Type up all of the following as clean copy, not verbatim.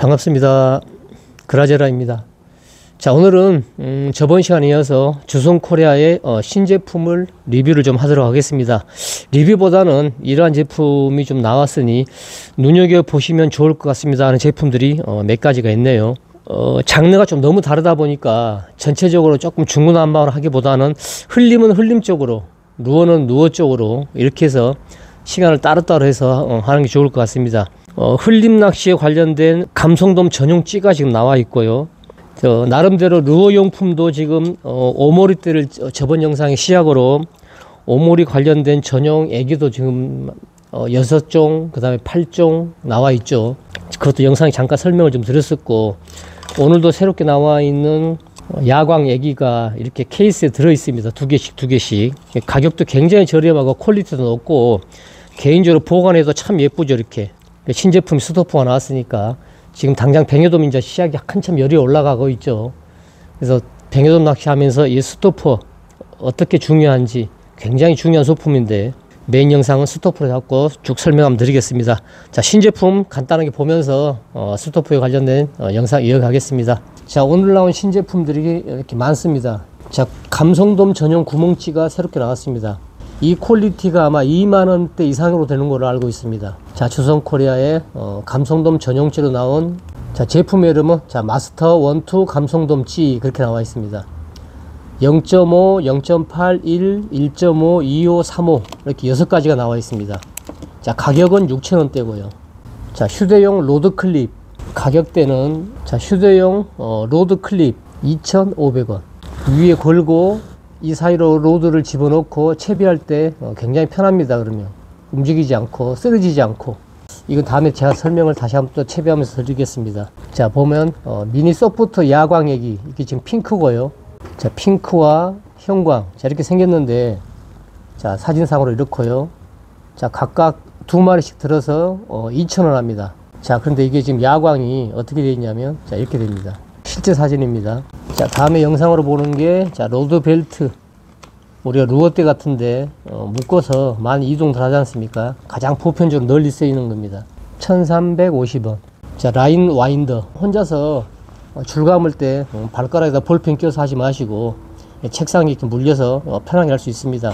반갑습니다. 그라제라입니다. 자, 오늘은 저번 시간에 이어서 주성코리아의 신제품을 리뷰를 좀 하도록 하겠습니다. 리뷰보다는 이러한 제품이 좀 나왔으니 눈여겨보시면 좋을 것 같습니다 하는 제품들이 몇 가지가 있네요. 장르가 좀 너무 다르다 보니까 전체적으로 조금 중구난방으로 하기보다는 흘림은 흘림 쪽으로, 누어는 누어 쪽으로 이렇게 해서 시간을 따로따로 해서 하는 게 좋을 것 같습니다. 흘림 낚시에 관련된 감성돔 전용 찌가 지금 나와 있고요. 나름대로 루어 용품도 지금 오모리떼를 저번 영상의 시작으로 오모리 관련된 전용 애기도 지금 6종, 그 다음에 8종 나와 있죠. 그것도 영상에 잠깐 설명을 좀 드렸었고, 오늘도 새롭게 나와 있는 야광 애기가 이렇게 케이스에 들어 있습니다. 두 개씩. 가격도 굉장히 저렴하고 퀄리티도 높고 개인적으로 보관해도 참 예쁘죠. 이렇게 신제품 스토퍼가 나왔으니까 지금 당장 뱅에돔 이제 시작이 한참 열이 올라가고 있죠. 그래서 뱅에돔 낚시하면서 이 스토퍼 어떻게 중요한지 굉장히 중요한 소품인데 메인 영상은 스토퍼를 잡고 쭉 설명 한번 드리겠습니다. 자, 신제품 간단하게 보면서 스토퍼에 관련된 영상 이어가겠습니다. 자, 오늘 나온 신제품들이 이렇게 많습니다. 자, 감성돔 전용 구멍찌가 새롭게 나왔습니다. 이 퀄리티가 아마 2만원대 이상으로 되는 걸로 알고 있습니다. 자, 주성코리아의 감성돔 전용찌로 나온 제품의 이름은 마스터 1, 2 감성돔찌 그렇게 나와 있습니다. 0.5, 0.8, 1, 1.5, 2.5, 3.5 이렇게 6가지가 나와 있습니다. 자, 가격은 6,000원대고요. 자, 휴대용 로드 클립 가격대는 휴대용 로드 클립 2,500원. 위에 걸고 이 사이로 로드를 집어넣고 채비할 때 굉장히 편합니다. 그러면 움직이지 않고 쓰러지지 않고. 이건 다음에 제가 설명을 다시 한번 또 채비하면서 드리겠습니다. 자, 보면 미니 소프트 야광액이 이게 지금 핑크고요. 자, 핑크와 형광 이렇게 생겼는데, 자, 사진상으로 이렇고요. 자, 각각 2마리씩 들어서 2,000원 합니다. 자, 그런데 이게 지금 야광이 어떻게 되어 있냐면 이렇게 됩니다. 실제 사진입니다. 자, 다음에 영상으로 보는 게 로드 벨트, 우리가 루어대 같은데 묶어서 많이 이동들 하지 않습니까? 가장 보편적으로 널리 쓰이는 겁니다. 1,350원. 자, 라인 와인더 혼자서 줄 감을 때 발가락에다 볼펜 껴서 하지 마시고 책상에 이렇게 물려서 편하게 할 수 있습니다.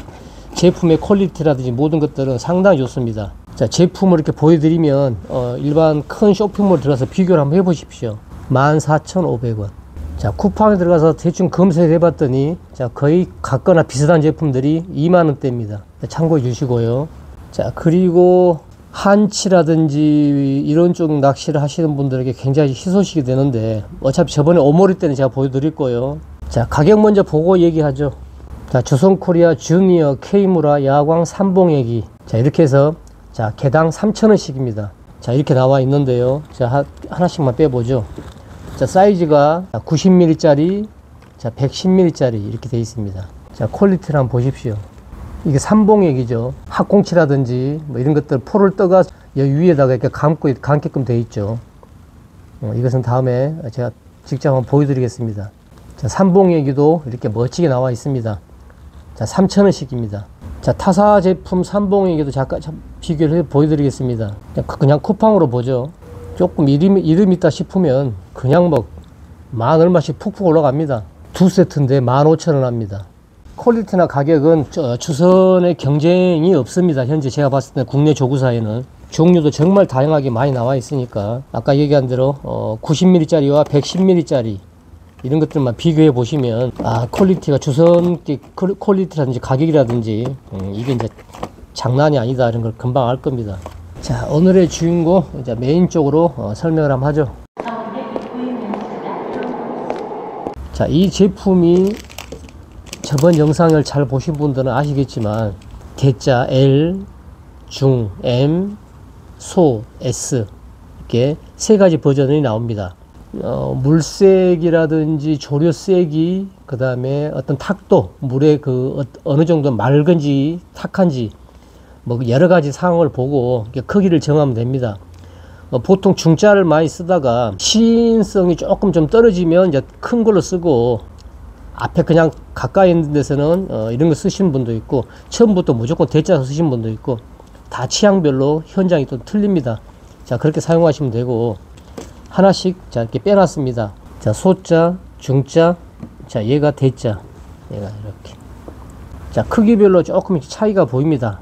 제품의 퀄리티라든지 모든 것들은 상당히 좋습니다. 자, 제품을 이렇게 보여드리면 일반 큰 쇼핑몰 들어가서 비교를 한번 해보십시오. 14,500원. 자, 쿠팡에 들어가서 대충 검색해 봤더니 거의 같거나 비슷한 제품들이 2만원대입니다. 참고해 주시고요. 자, 그리고 한치라든지 이런 쪽 낚시를 하시는 분들에게 굉장히 희소식이 되는데, 어차피 저번에 오모리 때는 제가 보여드릴 거예요. 자, 가격 먼저 보고 얘기하죠. 자, 주성코리아 주니어 K무라 야광 3봉액이 이렇게 해서 개당 3,000원씩입니다. 자, 이렇게 나와 있는데요. 자, 하나씩만 빼보죠. 자, 사이즈가 90mm 짜리, 110mm 짜리 이렇게 되어 있습니다. 자, 퀄리티를 한번 보십시오. 이게 3봉액이죠. 학꽁치라든지 뭐 이런 것들 포를 떠가 여기 위에다가 이렇게 감게끔 되어 있죠. 이것은 다음에 제가 직접 한번 보여드리겠습니다. 자, 3봉액이도 이렇게 멋지게 나와 있습니다. 자, 3,000원씩입니다. 자, 타사 제품 3봉액에도 잠깐 비교를 해 보여드리겠습니다. 그냥 쿠팡으로 보죠. 조금 이름 있다 싶으면 그냥 뭐 만 얼마씩 푹푹 올라갑니다. 2세트인데 15,000원 합니다. 퀄리티나 가격은 주선의 경쟁이 없습니다. 현재 제가 봤을 때 국내 조구사에는 종류도 정말 다양하게 많이 나와 있으니까 아까 얘기한 대로 90mm 짜리와 110mm 짜리 이런 것들만 비교해 보시면 퀄리티가 주선 퀄리티라든지 가격이라든지 이게 이제 장난이 아니다 이런 걸 금방 알 겁니다. 자, 오늘의 주인공 메인 쪽으로 설명을 한번 하죠. 자, 이 제품이 저번 영상을 잘 보신 분들은 아시겠지만 대자 L, 중, M, 소, S 이렇게 세 가지 버전이 나옵니다. 물색이라든지 조류색이, 그 다음에 어떤 탁도, 물의 어느 정도 맑은지 탁한지 뭐 여러 가지 상황을 보고 크기를 정하면 됩니다. 보통 중짜를 많이 쓰다가 시인성이 조금 좀 떨어지면 이제 큰 걸로 쓰고, 앞에 그냥 가까이 있는 데서는 이런 거 쓰시는 분도 있고, 처음부터 무조건 대짜 쓰시는 분도 있고, 다 취향별로 현장이 또 틀립니다. 자, 그렇게 사용하시면 되고, 하나씩 자 이렇게 빼놨습니다. 자 소자, 중자, 자 얘가 대자, 얘가 이렇게. 자 크기별로 조금 차이가 보입니다.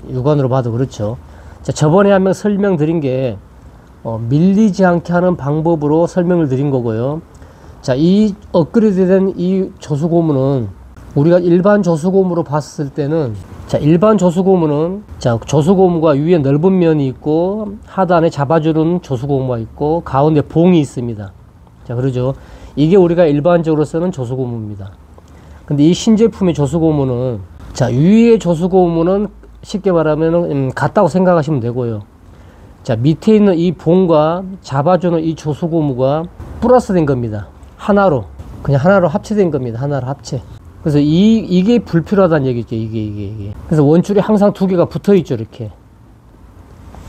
육안으로 봐도 그렇죠. 자 저번에 한번 설명드린 게 밀리지 않게 하는 방법으로 설명을 드린 거고요. 자 이 업그레이드된 이 조수고무는 우리가 일반 조수고무로 봤을 때는, 자 일반 조수고무는 자 조수고무가 위에 넓은 면이 있고 하단에 잡아주는 조수고무가 있고 가운데 봉이 있습니다. 자 그러죠. 이게 우리가 일반적으로 쓰는 조수고무입니다. 근데 이 신제품의 조수고무는, 자 위에 조수고무는 쉽게 말하면 같다고 생각하시면 되고요. 자 밑에 있는 이 봉과 잡아주는 이 조수고무가 플러스 된 겁니다. 하나로, 그냥 하나로 합체된 겁니다. 하나로 합체. 그래서 이게 불필요하다는 얘기죠. 이게. 그래서 원줄이 항상 두 개가 붙어 있죠. 이렇게.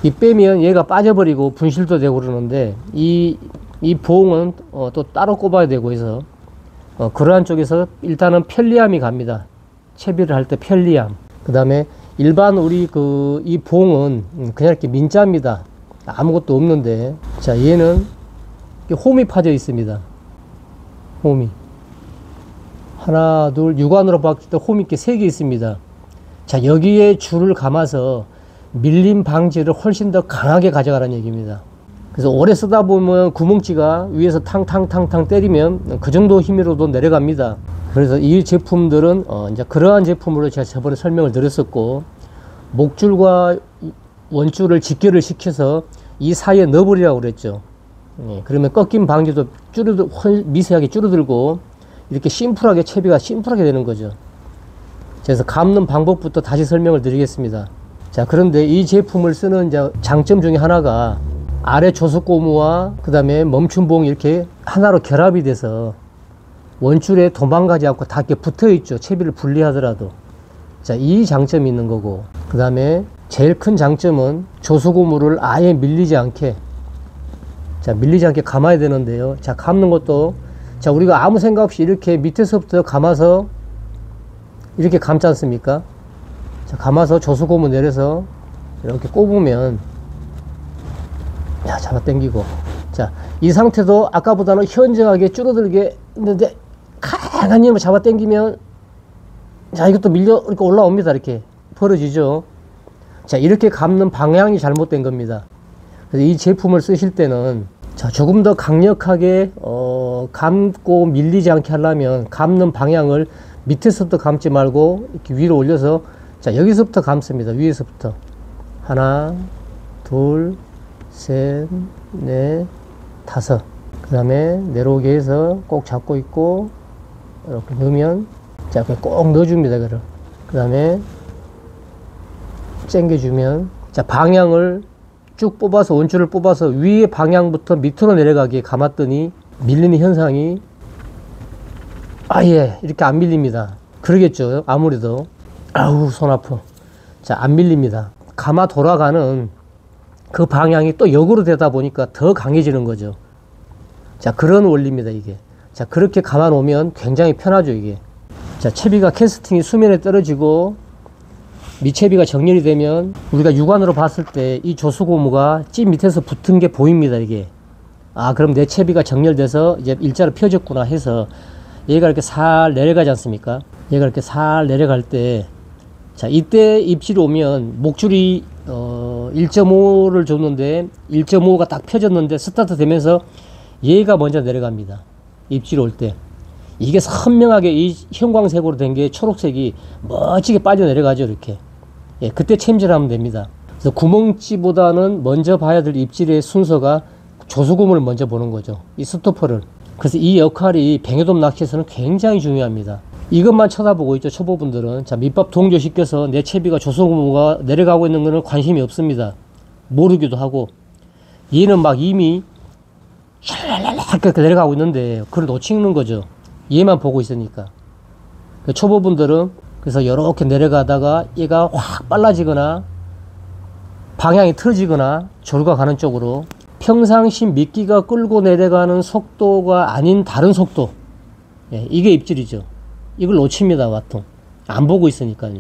이 빼면 얘가 빠져버리고 분실도 되고 그러는데, 이 봉은 또 따로 꼽아야 되고 해서, 그러한 쪽에서 일단은 편리함이 갑니다. 채비를 할 때 편리함. 그 다음에 일반 우리 이 봉은 그냥 이렇게 민자입니다. 아무것도 없는데, 자 얘는 홈이 파져 있습니다. 홈이 하나 둘, 육안으로 봤을 때 홈이 이렇게 3개 있습니다. 자 여기에 줄을 감아서 밀림 방지를 훨씬 더 강하게 가져가라는 얘기입니다. 그래서 오래 쓰다 보면 구멍지가 위에서 탕탕탕탕 때리면 그 정도 힘으로도 내려갑니다. 그래서 이 제품들은 이제 그러한 제품으로 제가 저번에 설명을 드렸었고, 목줄과 원줄을 직결을 시켜서 이 사이에 넣어버리라고 그랬죠. 그러면 꺾임 방지도 미세하게 줄어들고 이렇게 심플하게 채비가 심플하게 되는 거죠. 그래서 감는 방법부터 다시 설명을 드리겠습니다. 자 그런데 이 제품을 쓰는 이제 장점 중에 하나가 아래 조수고무와 그 다음에 멈춤봉이 이렇게 하나로 결합이 돼서 원줄에 도망가지 않고 다 이렇게 붙어 있죠. 채비를 분리하더라도. 자 이 장점이 있는 거고, 그 다음에 제일 큰 장점은 조수고무를 아예 밀리지 않게, 자 밀리지 않게 감아야 되는데요. 자 감는 것도, 자 우리가 아무 생각 없이 이렇게 밑에서부터 감아서 이렇게 감지 않습니까? 자 감아서 조수고무 내려서 이렇게 꼽으면, 자 잡아 당기고, 자 이 상태도 아까보다는 현저하게 줄어들게 있는데 강한 힘을 잡아 당기면, 자 이것도 밀려 이렇게 올라옵니다. 이렇게 벌어지죠. 자 이렇게 감는 방향이 잘못된 겁니다. 그래서 이 제품을 쓰실 때는 자 조금 더 강력하게 감고 밀리지 않게 하려면 감는 방향을 밑에서부터 감지 말고 이렇게 위로 올려서, 자 여기서부터 감습니다. 위에서부터 하나 둘 셋 넷 다섯, 그 다음에 내려오게 해서 꼭 잡고 있고 이렇게 넣으면, 자 그냥 꼭 넣어줍니다. 그 다음에 당겨주면, 자 방향을 쭉 뽑아서 원줄을 뽑아서 위에 방향부터 밑으로 내려가게 감았더니 밀리는 현상이 아예 이렇게 안 밀립니다. 그러겠죠. 아무래도 아우 손 아파. 자 안 밀립니다. 감아 돌아가는 그 방향이 또 역으로 되다 보니까 더 강해지는 거죠. 자 그런 원리입니다. 이게. 자 그렇게 감아 놓으면 굉장히 편하죠. 이게. 자 채비가 캐스팅이 수면에 떨어지고 밑채비가 정렬이 되면 우리가 육안으로 봤을 때 이 조수고무가 찐 밑에서 붙은 게 보입니다. 이게. 아 그럼 내 채비가 정렬돼서 이제 일자로 펴졌구나 해서 얘가 이렇게 살 내려가지 않습니까? 얘가 이렇게 살 내려갈 때, 자 이때 입질이 오면 목줄이 1.5를 줬는데 1.5가 딱 펴졌는데 스타트 되면서 얘가 먼저 내려갑니다. 입질이 올 때 이게 선명하게 이 형광색으로 된 게 초록색이 멋지게 빠져 내려가죠. 이렇게. 예, 그때 챔질하면 됩니다. 그래서 구멍찌보다는 먼저 봐야 될 입질의 순서가 조수고무를 먼저 보는 거죠. 이 스토퍼를. 그래서 이 역할이 뱅에돔 낚시에서는 굉장히 중요합니다. 이것만 쳐다보고 있죠. 초보분들은. 자 밑밥 동조시켜서 내 채비가 조수고무가 내려가고 있는 거는 관심이 없습니다. 모르기도 하고, 얘는 막 이미 샬랄랄랄 내려가고 있는데 그걸 놓치는 거죠. 얘만 보고 있으니까. 초보분들은 그래서 이렇게 내려가다가 얘가 확 빨라지거나 방향이 틀어지거나 조류가 가는 쪽으로, 평상시 미끼가 끌고 내려가는 속도가 아닌 다른 속도, 예, 이게 입질이죠. 이걸 놓칩니다. 와통 안 보고 있으니까요.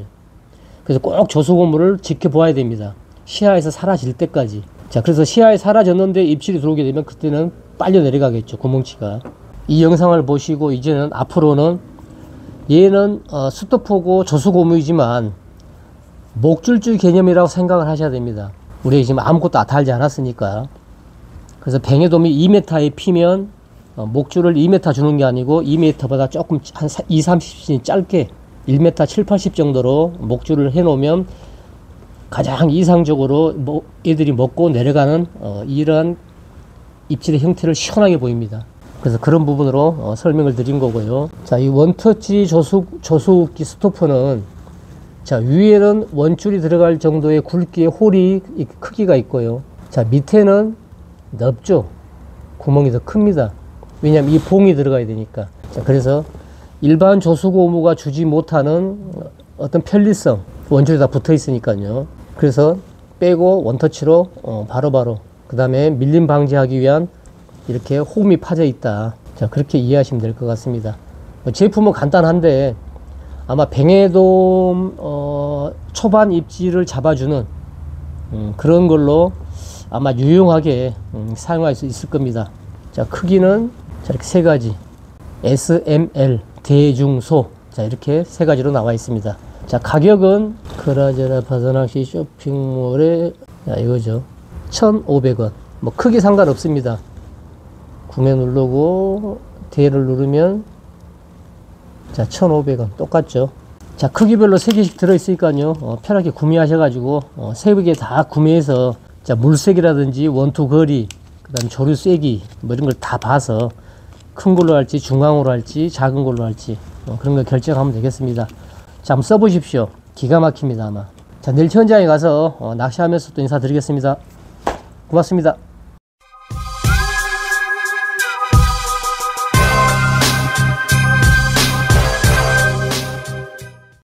그래서 꼭 조수고무를 지켜보아야 됩니다. 시야에서 사라질 때까지. 자, 그래서 시야에 사라졌는데 입질이 들어오게 되면 그때는 빨려 내려가겠죠, 구멍치가. 이 영상을 보시고 이제는 앞으로는 얘는 스토퍼고 저수고무이지만 목줄줄 개념이라고 생각을 하셔야 됩니다. 우리 지금 아무것도 달지 않았으니까. 그래서 뱅에돔이 2m에 피면 목줄을 2m 주는 게 아니고 2m보다 조금 한 20-30cm 짧게 1m 7-80 정도로 목줄을 해 놓으면 가장 이상적으로 애들이 먹고 내려가는 이러한 입질의 형태를 시원하게 보입니다. 그래서 그런 부분으로 설명을 드린 거고요. 자, 이 원터치 저수기 스토퍼는 자, 위에는 원줄이 들어갈 정도의 굵기의 홀이 크기가 있고요. 자, 밑에는 넓죠. 구멍이 더 큽니다. 왜냐하면 이 봉이 들어가야 되니까. 자, 그래서 일반 저수고무가 주지 못하는 어떤 편리성, 원줄이 다 붙어 있으니까요. 그래서 빼고 원터치로 바로바로 그 다음에 밀림 방지하기 위한 이렇게 홈이 파져 있다. 자, 그렇게 이해하시면 될 것 같습니다. 제품은 간단한데 아마 뱅에돔 초반 입질을 잡아주는 그런 걸로 아마 유용하게 사용할 수 있을 겁니다. 자, 크기는 자, 이렇게 세 가지 S, M, L, 대중소, 자, 이렇게 세 가지로 나와 있습니다. 자, 가격은 크라제라 바다낚시 쇼핑몰에 자, 이거죠. 1,500원. 뭐 크기 상관없습니다. 구매 누르고 대를 누르면 자, 1,500원 똑같죠. 자, 크기별로 3개씩 들어있으니까요. 편하게 구매하셔가지고 3개 다 구매해서 자, 물색이라든지 원투 거리, 그 다음에 조류 세기 뭐 이런 걸 다 봐서 큰 걸로 할지 중앙으로 할지 작은 걸로 할지 그런 거 결정하면 되겠습니다. 자, 한번 써보십시오. 기가 막힙니다 아마. 자, 내일 현장에 가서 낚시하면서 또 인사드리겠습니다. 고맙습니다.